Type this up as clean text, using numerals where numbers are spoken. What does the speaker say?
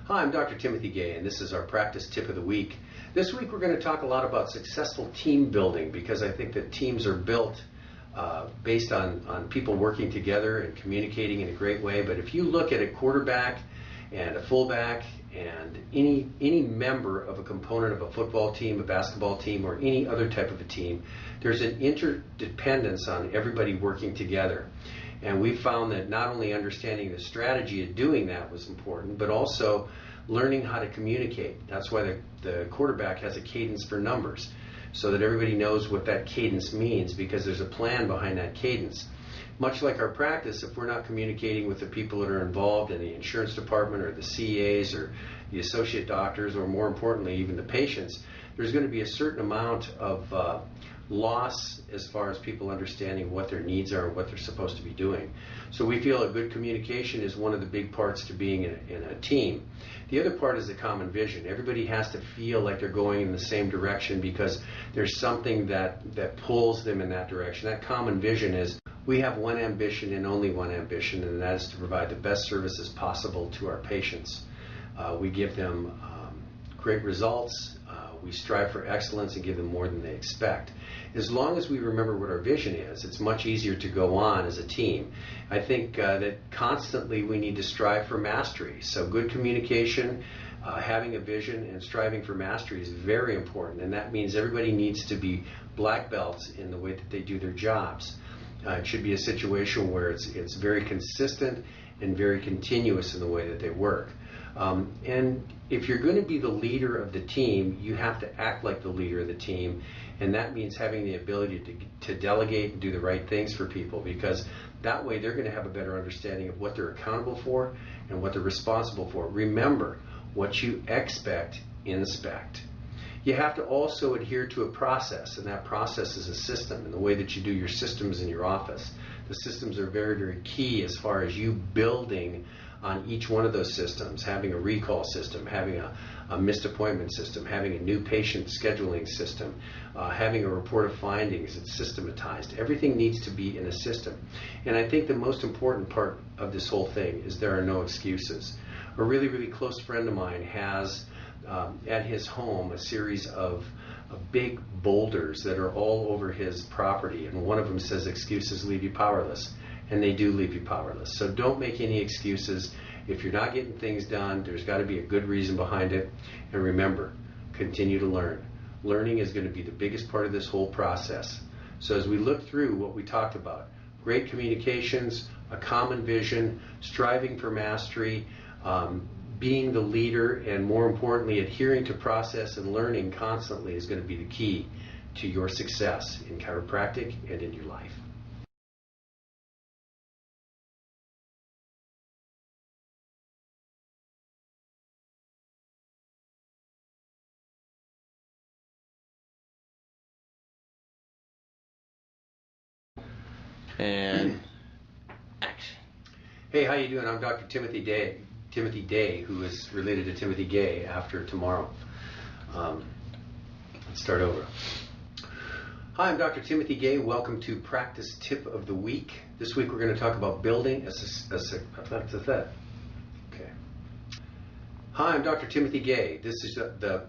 Hi, I'm Dr. Timothy Gay, and this is our practice tip of the week. This week we're going to talk a lot about successful team building, because I think that teams are built based on people working together and communicating in a great way. But if you look at a quarterback and a fullback and any member of a component of a football team, a basketball team, or any other type of a team, there's an interdependence on everybody working together. And we found that not only understanding the strategy of doing that was important, but also learning how to communicate. That's why the quarterback has a cadence for numbers, so that everybody knows what that cadence means, because there's a plan behind that cadence. Much like our practice, if we're not communicating with the people that are involved in the insurance department or the CAs or the associate doctors, or more importantly even the patients, there's going to be a certain amount of loss as far as people understanding what their needs are and what they're supposed to be doing. So we feel a good communication is one of the big parts to being in a team. The other part is the common vision. Everybody has to feel like they're going in the same direction, because there's something that pulls them in that direction. That common vision is, we have one ambition and only one ambition, and that is to provide the best services possible to our patients. We give them great results. We strive for excellence and give them more than they expect. As long as we remember what our vision is, it's much easier to go on as a team. I think that constantly we need to strive for mastery. So good communication, having a vision, and striving for mastery is very important. And that means everybody needs to be black belts in the way that they do their jobs. It should be a situation where it's very consistent and very continuous in the way that they work. And if you're going to be the leader of the team, you have to act like the leader of the team, and that means having the ability to delegate and do the right things for people, because that way they're going to have a better understanding of what they're accountable for and what they're responsible for. Remember, what you expect, inspect. You have to also adhere to a process, and that process is a system, and the way that you do your systems in your office. The systems are very, very key as far as you building on each one of those systems, having a recall system, having a missed appointment system, having a new patient scheduling system, having a report of findings. It's systematized. Everything needs to be in a system. And I think the most important part of this whole thing is there are no excuses. A really, really close friend of mine has at his home a series of big boulders that are all over his property, and one of them says, "Excuses leave you powerless." And they do leave you powerless. So don't make any excuses. If you're not getting things done, there's got to be a good reason behind it. And remember, continue to learn. Learning is going to be the biggest part of this whole process. So as we look through what we talked about, great communications, a common vision, striving for mastery, being the leader, and more importantly, adhering to process and learning constantly is going to be the key to your success in chiropractic and in your life. And action. Hey, how you doing? I'm Dr. Timothy Day, who is related to Timothy Gay after tomorrow. Let's start over. Hi, I'm Dr. Timothy Gay. Welcome to Practice Tip of the Week. This week we're going to talk about building okay. Hi, I'm Dr. Timothy Gay. This is the